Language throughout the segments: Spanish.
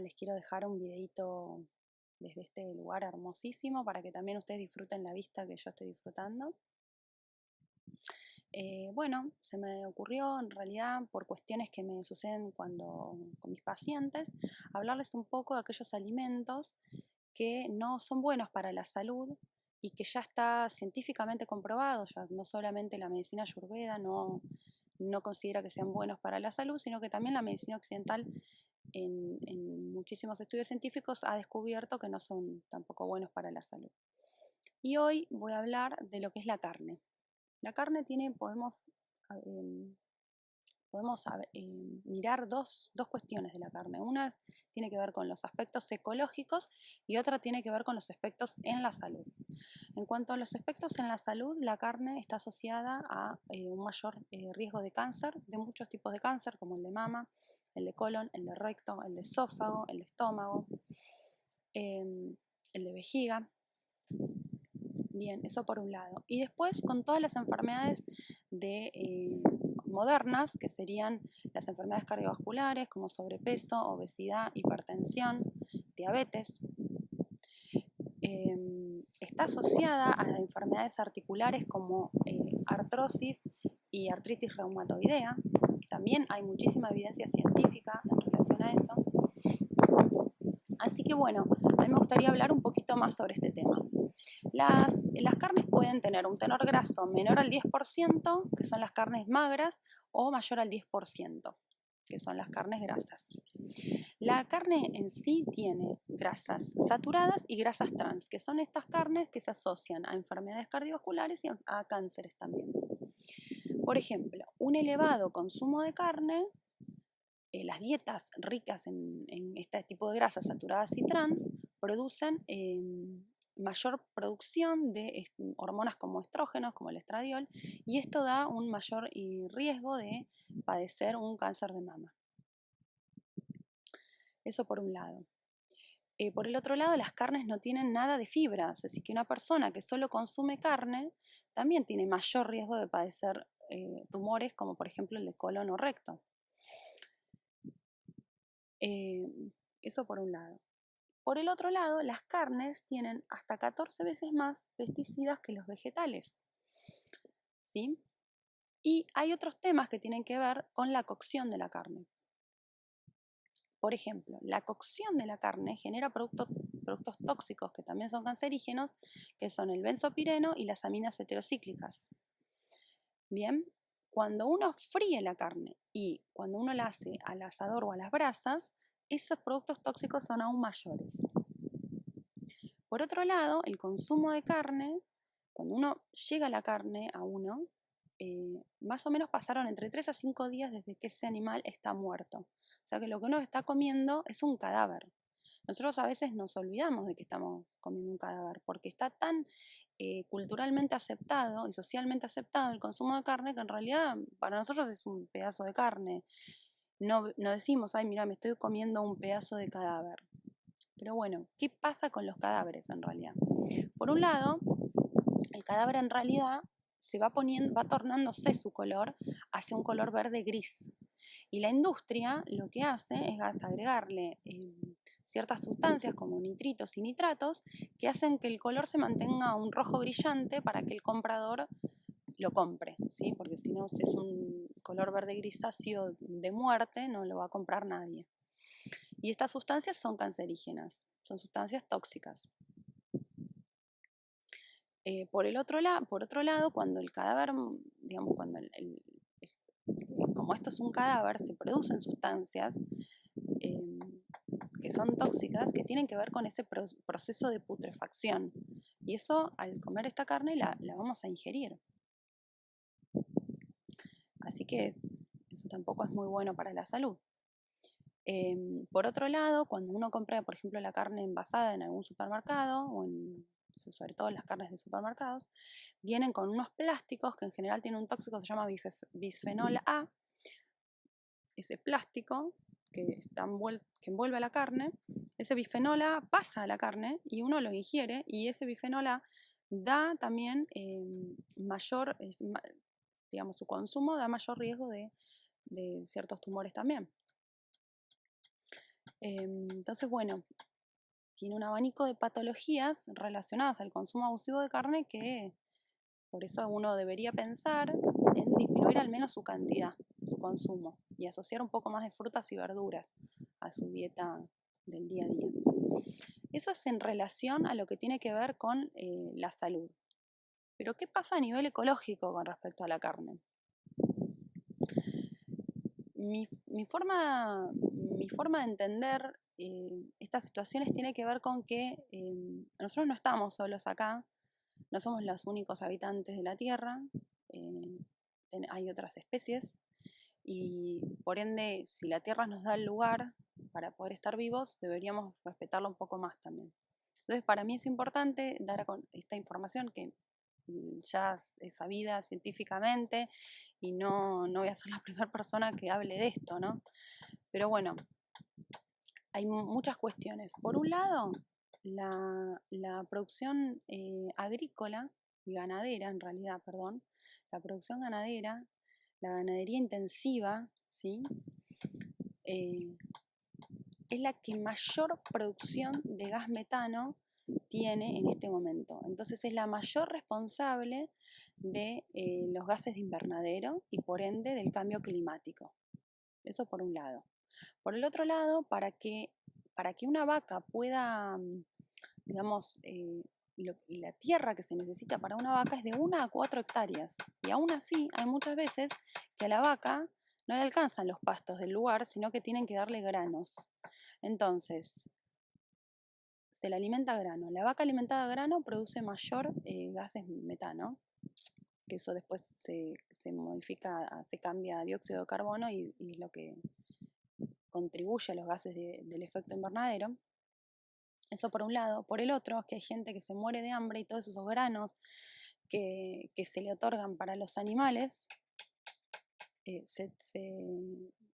les quiero dejar un videito desde este lugar hermosísimo para que también ustedes disfruten la vista que yo estoy disfrutando. Bueno, se me ocurrió en realidad por cuestiones que me suceden con mis pacientes, hablarles un poco de aquellos alimentos que no son buenos para la salud y que ya está científicamente comprobado, ya no solamente la medicina ayurveda no considera que sean buenos para la salud, sino que también la medicina occidental en muchísimos estudios científicos ha descubierto que no son tampoco buenos para la salud. Y hoy voy a hablar de lo que es la carne. La carne podemos mirar dos cuestiones de la carne. Una tiene que ver con los aspectos ecológicos y otra tiene que ver con los aspectos en la salud. En cuanto a los aspectos en la salud, la carne está asociada a un mayor riesgo de cáncer, de muchos tipos de cáncer, como el de mama, el de colon, el de recto, el de esófago, el de estómago, el de vejiga. Bien, eso por un lado. Y después con todas las enfermedades modernas, que serían las enfermedades cardiovasculares como sobrepeso, obesidad, hipertensión, diabetes. Está asociada a las enfermedades articulares como artrosis y artritis reumatoidea. También hay muchísima evidencia científica en relación a eso. Así que bueno, a mí me gustaría hablar un poquito más sobre este tema. Las carnes pueden tener un tenor graso menor al 10%, que son las carnes magras, o mayor al 10%, que son las carnes grasas. La carne en sí tiene grasas saturadas y grasas trans, que son estas carnes que se asocian a enfermedades cardiovasculares y a cánceres también. Por ejemplo, un elevado consumo de carne, las dietas ricas en este tipo de grasas saturadas y trans producen mayor producción de hormonas como estrógenos, como el estradiol, y esto da un mayor riesgo de padecer un cáncer de mama. Eso por un lado. Por el otro lado, las carnes no tienen nada de fibras, así que una persona que solo consume carne también tiene mayor riesgo de padecer tumores como por ejemplo el de colon o recto. Eso por un lado. Por el otro lado, las carnes tienen hasta 14 veces más pesticidas que los vegetales. ¿Sí? Y hay otros temas que tienen que ver con la cocción de la carne. Por ejemplo, la cocción de la carne genera productos tóxicos que también son cancerígenos, que son el benzopireno y las aminas heterocíclicas. Bien, cuando uno fríe la carne y cuando uno la hace al asador o a las brasas, esos productos tóxicos son aún mayores. Por otro lado, el consumo de carne, cuando uno llega la carne a uno, más o menos pasaron entre 3 a 5 días desde que ese animal está muerto. O sea que lo que uno está comiendo es un cadáver. Nosotros a veces nos olvidamos de que estamos comiendo un cadáver porque está tan culturalmente aceptado y socialmente aceptado el consumo de carne que en realidad para nosotros es un pedazo de carne. No decimos, ay, mira, me estoy comiendo un pedazo de cadáver. Pero bueno, ¿qué pasa con los cadáveres en realidad? Por un lado, el cadáver en realidad va tornándose su color hacia un color verde gris. Y la industria lo que hace es agregarle ciertas sustancias como nitritos y nitratos que hacen que el color se mantenga un rojo brillante para que el comprador lo compre, ¿sí? Porque si no, si es un color verde grisáceo de muerte, no lo va a comprar nadie. Y estas sustancias son cancerígenas, son sustancias tóxicas. Por otro lado, cuando el cadáver, digamos, como esto es un cadáver, se producen sustancias que son tóxicas, que tienen que ver con ese proceso de putrefacción. Y eso, al comer esta carne, la vamos a ingerir. Así que eso tampoco es muy bueno para la salud. Por otro lado, cuando uno compra, por ejemplo, la carne envasada en algún supermercado, sobre todo las carnes de supermercados, vienen con unos plásticos que en general tienen un tóxico que se llama bisfenol A. Ese plástico que envuelve a la carne, ese bisfenol A pasa a la carne y uno lo ingiere, y ese bisfenol A da también digamos, su consumo da mayor riesgo de ciertos tumores también. Entonces, bueno, tiene un abanico de patologías relacionadas al consumo abusivo de carne que por eso uno debería pensar en disminuir al menos su cantidad, su consumo, y asociar un poco más de frutas y verduras a su dieta del día a día. Eso es en relación a lo que tiene que ver con la salud. Pero ¿qué pasa a nivel ecológico con respecto a la carne? Mi forma de entender estas situaciones tiene que ver con que nosotros no estamos solos acá, no somos los únicos habitantes de la Tierra, eh, hay otras especies y por ende, si la Tierra nos da el lugar para poder estar vivos, deberíamos respetarla un poco más también. Entonces, para mí es importante dar esta información que ya es sabida científicamente y no voy a ser la primera persona que hable de esto, ¿no? Pero bueno, hay muchas cuestiones. Por un lado, la producción agrícola y ganadera, en realidad, perdón, la producción ganadera, la ganadería intensiva, ¿sí? Es la que mayor producción de gas metano tiene en este momento. Entonces es la mayor responsable de los gases de invernadero y por ende del cambio climático. Eso por un lado. Por el otro lado, para que una vaca pueda, digamos, la tierra que se necesita para una vaca es de 1 a 4 hectáreas. Y aún así hay muchas veces que a la vaca no le alcanzan los pastos del lugar, sino que tienen que darle granos. Entonces, se la alimenta a grano. La vaca alimentada a grano produce mayor gases metano, que eso después se modifica, se cambia a dióxido de carbono y es lo que contribuye a los gases del efecto invernadero. Eso por un lado. Por el otro, es que hay gente que se muere de hambre y todos esos granos que se le otorgan para los animales,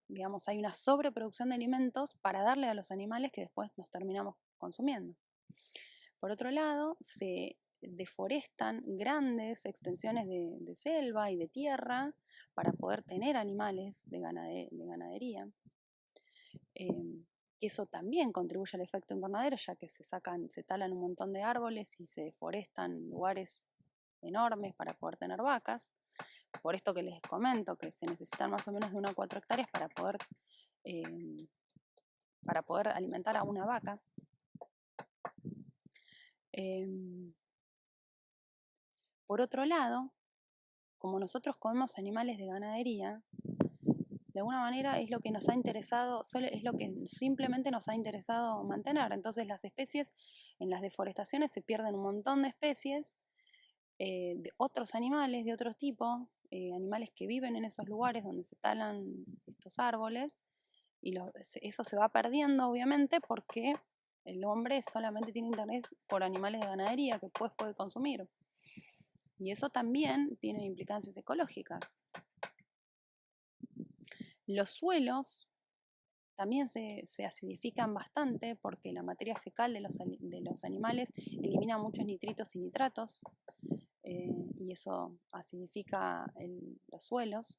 digamos, hay una sobreproducción de alimentos para darle a los animales que después nos terminamos consumiendo. Por otro lado, se deforestan grandes extensiones de selva y de tierra para poder tener animales de ganadería. Eso también contribuye al efecto invernadero, ya que se talan un montón de árboles y se deforestan lugares enormes para poder tener vacas. Por esto que les comento, que se necesitan más o menos de 1 a 4 hectáreas para poder alimentar a una vaca. Por otro lado, como nosotros comemos animales de ganadería, de alguna manera es lo que nos ha interesado, es lo que simplemente nos ha interesado mantener. Entonces las especies, en las deforestaciones se pierden un montón de especies de otros animales, de otro tipo, animales que viven en esos lugares donde se talan estos árboles, y eso se va perdiendo obviamente porque el hombre solamente tiene interés por animales de ganadería que después puede consumir. Y eso también tiene implicancias ecológicas. Los suelos también se acidifican bastante porque la materia fecal de los animales elimina muchos nitritos y nitratos y eso acidifica los suelos.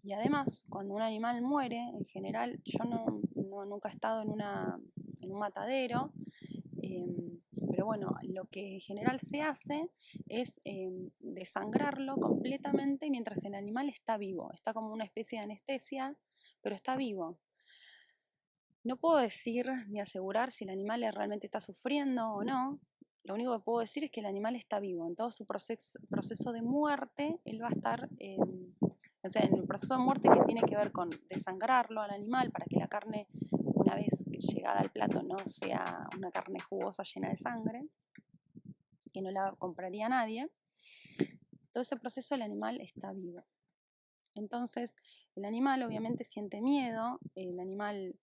Y además, cuando un animal muere, en general, yo nunca he estado en un matadero, pero bueno, lo que en general se hace es desangrarlo completamente mientras el animal está vivo. Está como una especie de anestesia, pero está vivo. No puedo decir ni asegurar si el animal realmente está sufriendo o no. Lo único que puedo decir es que el animal está vivo. En todo su proceso de muerte, él va a estar, o sea, en el proceso de muerte que tiene que ver con desangrarlo al animal para que la carne, una vez llegada al plato, no sea una carne jugosa llena de sangre, que no la compraría nadie. Todo ese proceso el animal está vivo. Entonces, el animal obviamente siente miedo, el animal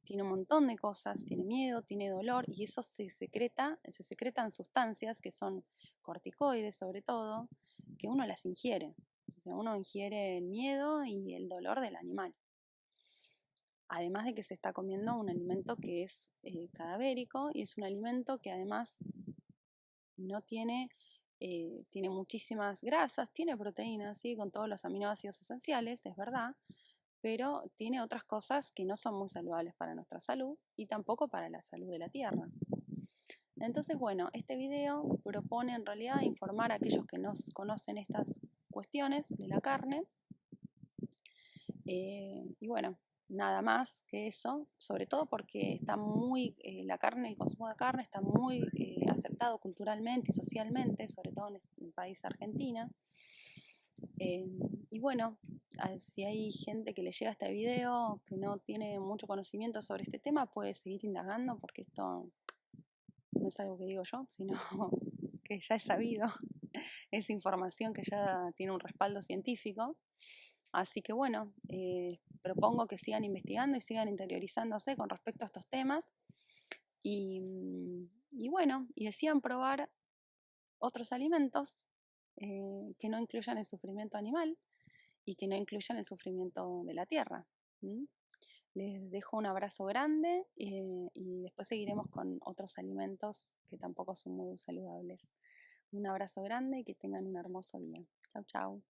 tiene un montón de cosas, tiene miedo, tiene dolor y eso se secretan sustancias que son corticoides sobre todo, que uno las ingiere. O sea, uno ingiere el miedo y el dolor del animal. Además de que se está comiendo un alimento que es cadavérico y es un alimento que además no tiene, tiene muchísimas grasas, tiene proteínas, ¿sí? Con todos los aminoácidos esenciales, es verdad, pero tiene otras cosas que no son muy saludables para nuestra salud y tampoco para la salud de la tierra. Entonces, bueno, este video propone en realidad informar a aquellos que no conocen estas cuestiones de la carne. Y bueno, nada más que eso, sobre todo porque está muy, la carne, el consumo de carne está muy aceptado culturalmente y socialmente, sobre todo en el país Argentina. Y bueno, si hay gente que le llega este video que no tiene mucho conocimiento sobre este tema, puede seguir indagando porque esto no es algo que digo yo, sino que ya es sabido, es información que ya tiene un respaldo científico. Así que bueno, propongo que sigan investigando y sigan interiorizándose con respecto a estos temas y bueno, y decidan probar otros alimentos que no incluyan el sufrimiento animal y que no incluyan el sufrimiento de la tierra. Les dejo un abrazo grande y después seguiremos con otros alimentos que tampoco son muy saludables. Un abrazo grande y que tengan un hermoso día. Chau, chau.